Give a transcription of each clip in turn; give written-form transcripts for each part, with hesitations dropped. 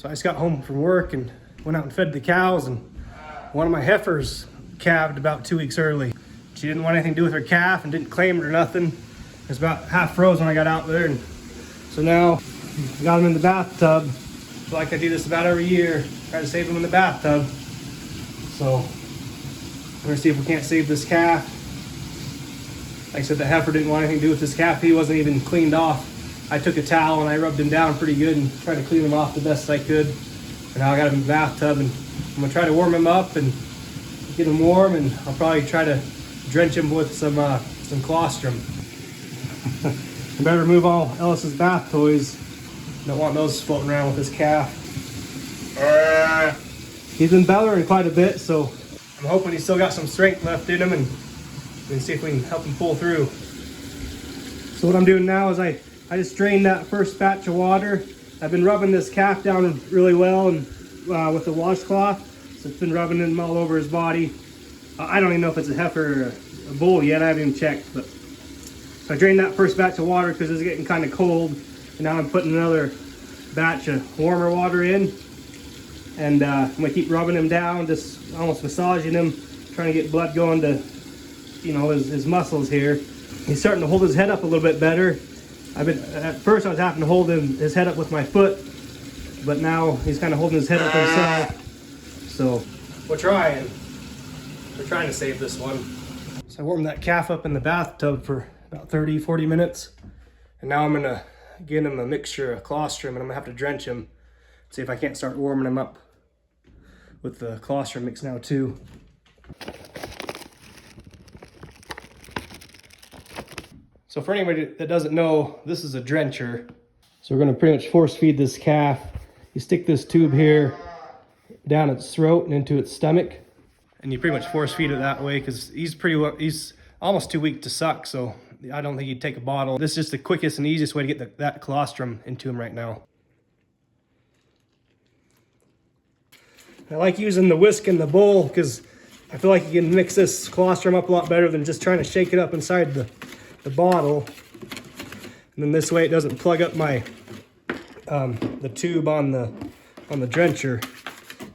So I just got home from work and went out and fed the cows, and one of my heifers calved about 2 weeks early. She didn't want anything to do with her calf and didn't claim it or nothing. It was about half froze when I got out there, and so now I got them in the bathtub. So like I do this about every year, try to save them in the bathtub. So we're gonna see if we can't save this calf. Like I said, the heifer didn't want anything to do with this calf. He wasn't even cleaned off. I took a towel and I rubbed him down pretty good and tried to clean him off the best I could. And now I got him in the bathtub, and I'm gonna try to warm him up and get him warm, and I'll probably try to drench him with some colostrum. I better remove all Ellis's bath toys. Don't want those floating around with this calf. He's been bellowing quite a bit, so I'm hoping he's still got some strength left in him, and we can see if we can help him pull through. So what I'm doing now is I just drained that first batch of water. I've been rubbing this calf down really well and with the washcloth. So it's been rubbing him all over his body. I don't even know if it's a heifer or a bull yet. I haven't even checked. But so I drained that first batch of water because it was getting kind of cold. And now I'm putting another batch of warmer water in. And I'm gonna keep rubbing him down, just almost massaging him, trying to get blood going to, you know, his muscles here. He's starting to hold his head up a little bit better. At first I was having to hold his head up with my foot, but now he's kind of holding his head up himself. So we're trying to save this one. So I warmed that calf up in the bathtub for about 30-40 minutes. And now I'm gonna get him a mixture of colostrum, and I'm gonna have to drench him. See if I can't start warming him up with the colostrum mix now too. So for anybody that doesn't know, this is a drencher. So we're gonna pretty much force feed this calf. You stick this tube here down its throat and into its stomach, and you pretty much force feed it that way because he's almost too weak to suck, so I don't think he'd take a bottle. This is just the quickest and easiest way to get that colostrum into him right now. I like using the whisk and the bowl because I feel like you can mix this colostrum up a lot better than just trying to shake it up inside the bottle. And then this way it doesn't plug up my the tube on the drencher,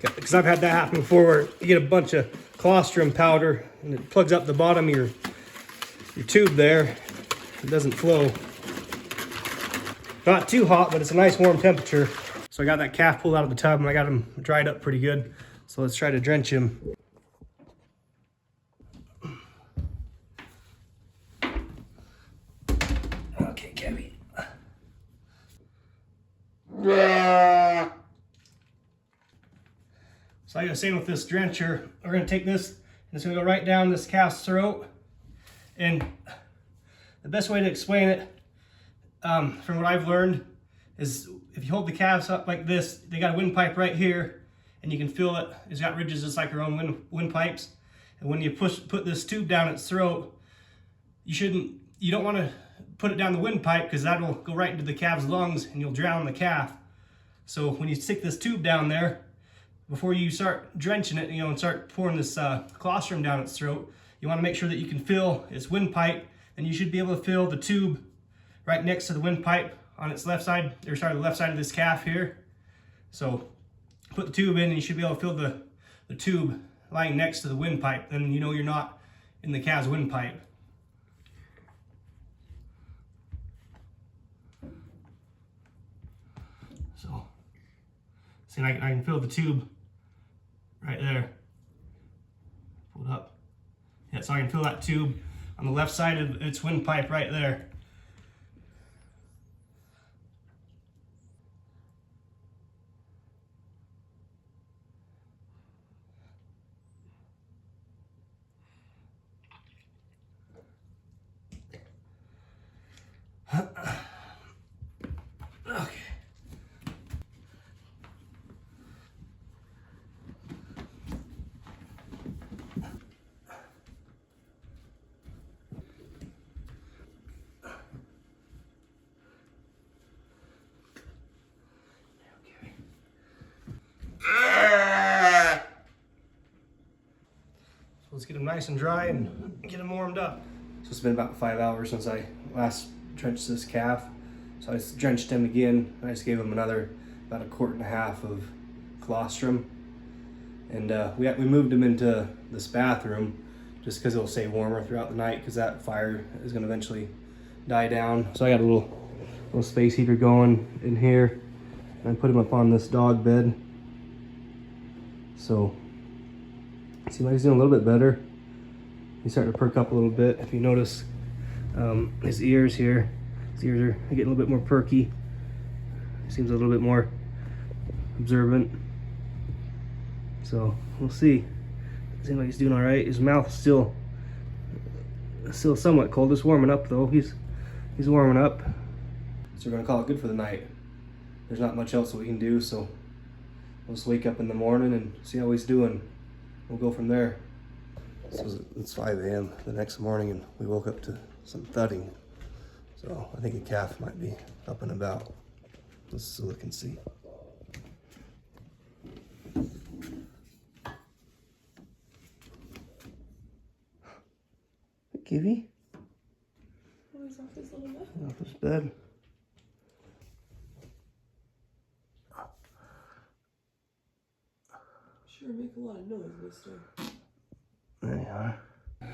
because I've had that happen before where you get a bunch of colostrum powder and it plugs up the bottom of your tube there. It doesn't flow. Not too hot, but it's a nice warm temperature. So I got that calf pulled out of the tub and I got him dried up pretty good. So let's try to drench him. Okay, Kevin. So like I was saying with this drencher, we're gonna take this and it's gonna go right down this calf's throat. And the best way to explain it, from what I've learned, is if you hold the calves up like this, they got a windpipe right here, and you can feel it. It's got ridges just like our own windpipes. And when you put this tube down its throat, you don't want to put it down the windpipe because that'll go right into the calf's lungs and you'll drown the calf. So when you stick this tube down there, before you start drenching it, and start pouring this colostrum down its throat, you want to make sure that you can fill its windpipe, and you should be able to fill the tube right next to the windpipe on its left side, or sorry, the left side of this calf here. So put the tube in and you should be able to fill the tube lying next to the windpipe. Then you know you're not in the calf's windpipe. So see, I can fill the tube right there. Pull it up. Yeah, so I can fill that tube on the left side of its windpipe right there. Okay. So let's get them nice and dry and get them warmed up. So it's been about 5 hours since I last drenched this calf. So I just drenched him again. I just gave him another about 1.5 quarts of colostrum. And we moved him into this bathroom just because it'll stay warmer throughout the night, because that fire is going to eventually die down. So I got a little space heater going in here, and I put him up on this dog bed. So seems like he's doing a little bit better. He's starting to perk up a little bit. If you notice his ears here, his ears are getting a little bit more perky. He seems a little bit more observant. So we'll see. Seems like he's doing all right. His mouth's still somewhat cold. It's warming up though. He's warming up. So we're gonna call it good for the night. There's not much else that we can do, so we'll just wake up in the morning and see how he's doing. We'll go from there. So it's 5 a.m. the next morning, and we woke up to some thudding. So I think a calf might be up and about. Let's look and see. Gibby? Oh, he's off his little bed. Off his bed. Sure, make a lot of noise, mister. There you are.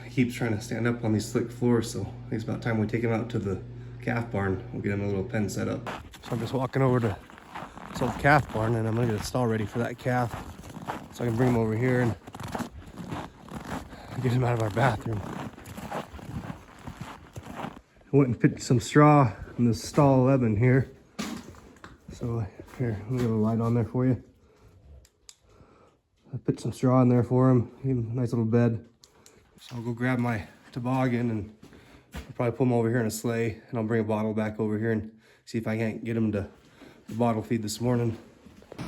He keeps trying to stand up on these slick floors, so I think it's about time we take him out to the calf barn. We'll get him a little pen set up. So I'm just walking over to this old calf barn, and I'm gonna get a stall ready for that calf so I can bring him over here and get him out of our bathroom. I went and picked some straw in the stall 11 here. So here, let me get a light on there for you. I put some straw in there for him. Give him a nice little bed. So I'll go grab my toboggan and I'll probably pull him over here in a sleigh, and I'll bring a bottle back over here and see if I can't get him to the bottle feed this morning. I'm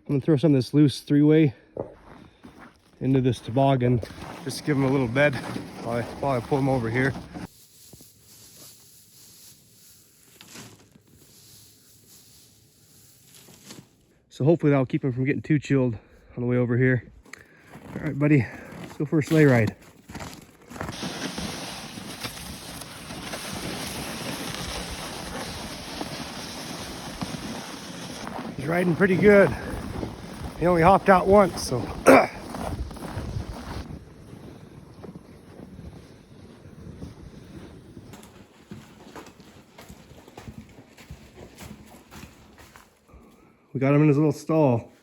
gonna throw some of this loose 3-way into this toboggan, just to give him a little bed while I pull him over here. So hopefully that'll keep him from getting too chilled on the way over here. All right, buddy, let's go for a sleigh ride. He's riding pretty good. He only hopped out once, so. We got him in his little stall.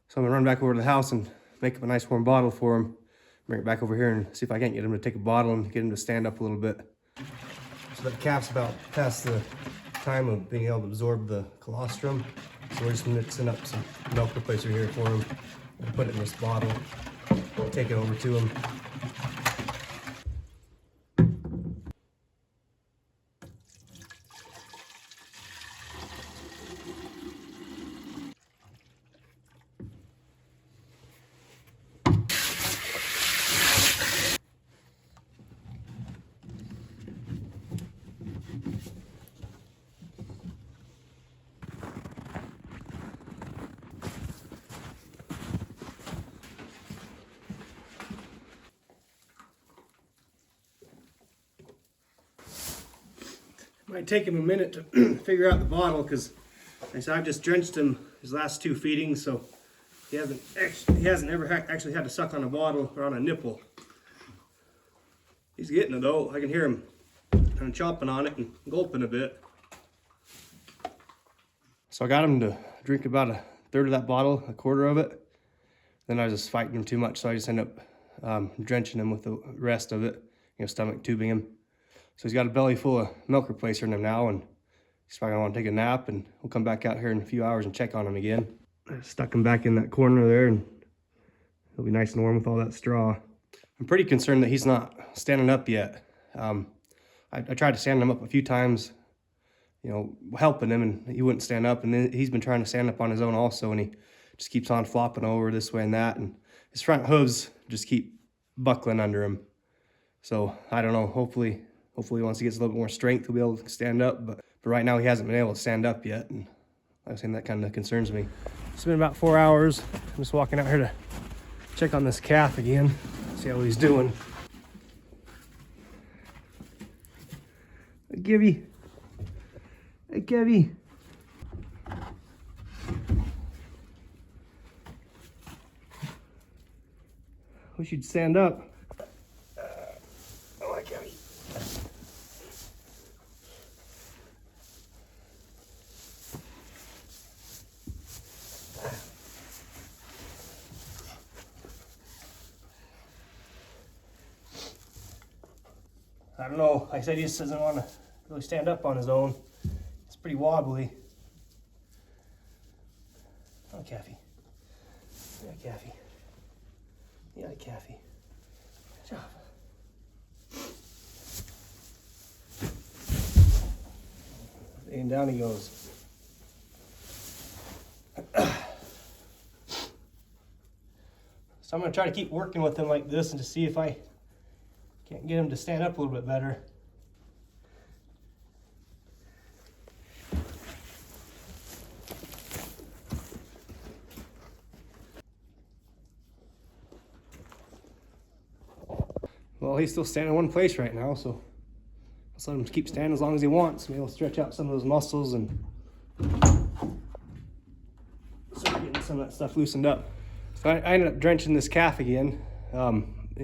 So I'm gonna run back over to the house and make up a nice warm bottle for him. Bring it back over here and see if I can't get him to take a bottle and get him to stand up a little bit. So that calf's about past the time of being able to absorb the colostrum. So we're just mixing up some milk replacer here for him and put it in this bottle. We'll take it over to him. Might take him a minute to figure out the bottle, because like I said, I've just drenched him his last 2 feedings, so he hasn't ever actually had to suck on a bottle or on a nipple. He's getting it though. I can hear him kind of chomping on it and gulping a bit. So I got him to drink about 1/3 of that bottle, 1/4 of it. Then I was just fighting him too much, so I just ended up drenching him with the rest of it, stomach tubing him. So he's got a belly full of milk replacer in him now, and he's probably gonna want to take a nap, and we'll come back out here in a few hours and check on him again. I stuck him back in that corner there, and he'll be nice and warm with all that straw. I'm pretty concerned that he's not standing up yet. I tried to stand him up a few times, helping him, and he wouldn't stand up, and then he's been trying to stand up on his own also, and he just keeps on flopping over this way and that, and his front hooves just keep buckling under him. So I don't know, hopefully once he gets a little bit more strength, he'll be able to stand up. But right now, he hasn't been able to stand up yet. And I was saying that kind of concerns me. It's been about 4 hours. I'm just walking out here to check on this calf again, see how he's doing. Hey, Gibby. Hey, Gibby. Wish you'd stand up. Oh, I can't eat. I don't know. Like I said, he just doesn't want to really stand up on his own. It's pretty wobbly. Oh, Caffey. Yeah, Caffey. Yeah, Caffey. Good job. And down he goes. So I'm going to try to keep working with him like this and to see if I can't get him to stand up a little bit better. Well, he's still standing in one place right now, so let's let him keep standing as long as he wants. Maybe he'll stretch out some of those muscles and start getting some of that stuff loosened up. So I ended up drenching this calf again,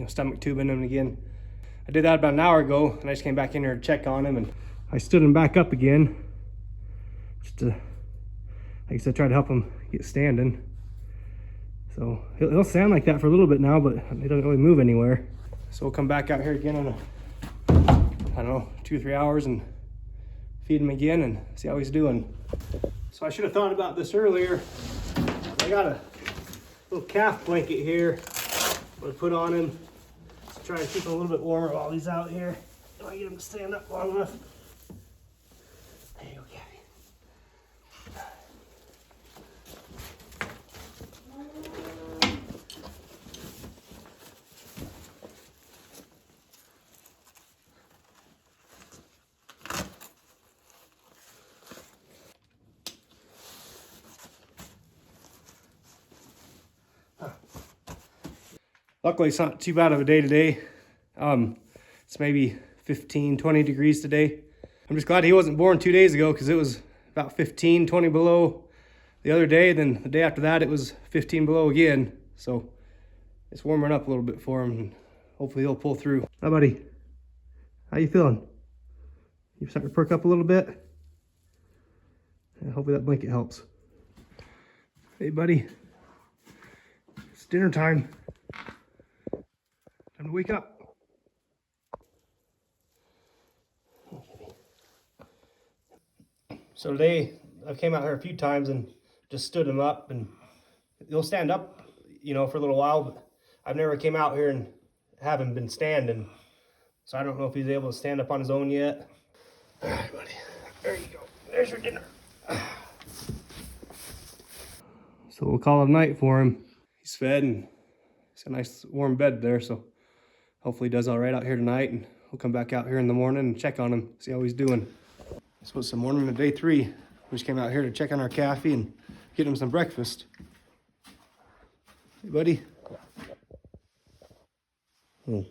stomach tubing him again. I did that about an hour ago, and I just came back in here to check on him, and I stood him back up again, just to, like I said, try to help him get standing. So he'll stand like that for a little bit now, but he doesn't really move anywhere. So we'll come back out here again in I don't know, 2 or 3 hours and feed him again and see how he's doing. So I should have thought about this earlier. I got a little calf blanket here I'm gonna put on him to try to keep him a little bit warmer while he's out here. If I get him to stand up long enough. There you go, Caffey. Luckily, it's not too bad of a day today. It's maybe 15, 20 degrees today. I'm just glad he wasn't born 2 days ago because it was about 15, 20 below the other day. Then the day after that, it was 15 below again. So it's warming up a little bit for him, and hopefully he'll pull through. Hi, buddy. How you feeling? You starting to perk up a little bit? Yeah, hopefully that blanket helps. Hey, buddy. It's dinner time. Time to wake up. So today I came out here a few times and just stood him up, and he'll stand up, for a little while, but I've never came out here and haven't been standing. So I don't know if he's able to stand up on his own yet. All right, buddy. There you go. There's your dinner. So we'll call it a night for him. He's fed and it's a nice warm bed there, so hopefully he does all right out here tonight, and we'll come back out here in the morning and check on him, see how he's doing. So it's the morning of day 3. We just came out here to check on our Caffey and get him some breakfast. Hey, buddy. Oh.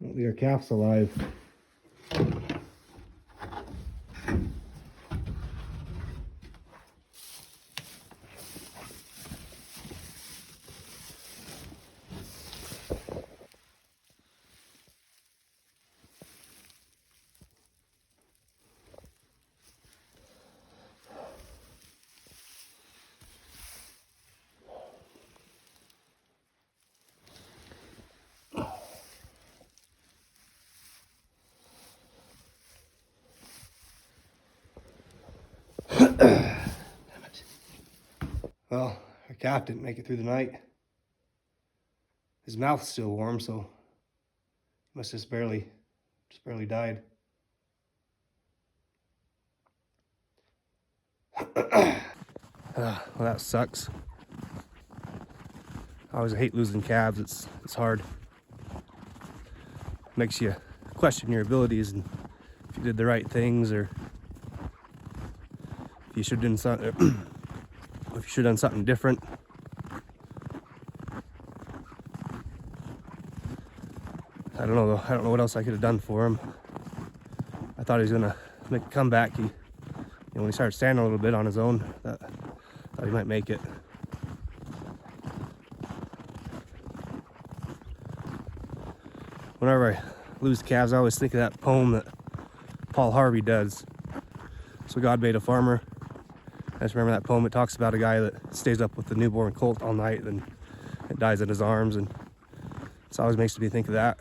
Hopefully our calf's alive. Damn it. Well, our calf didn't make it through the night. His mouth's still warm, so he must have just barely died. Well, that sucks. I always hate losing calves. It's hard. Makes you question your abilities and if you did the right things, or if you should have done something, if you should have done something different. I don't know though. I don't know what else I could have done for him. I thought thought he was gonna make a comeback. He, when he started standing a little bit on his own, thought he might make it. Whenever I lose calves, I always think of that poem that Paul Harvey does. So God made a farmer. I just remember that poem. It talks about a guy that stays up with the newborn colt all night, and it dies in his arms, and it always makes me think of that.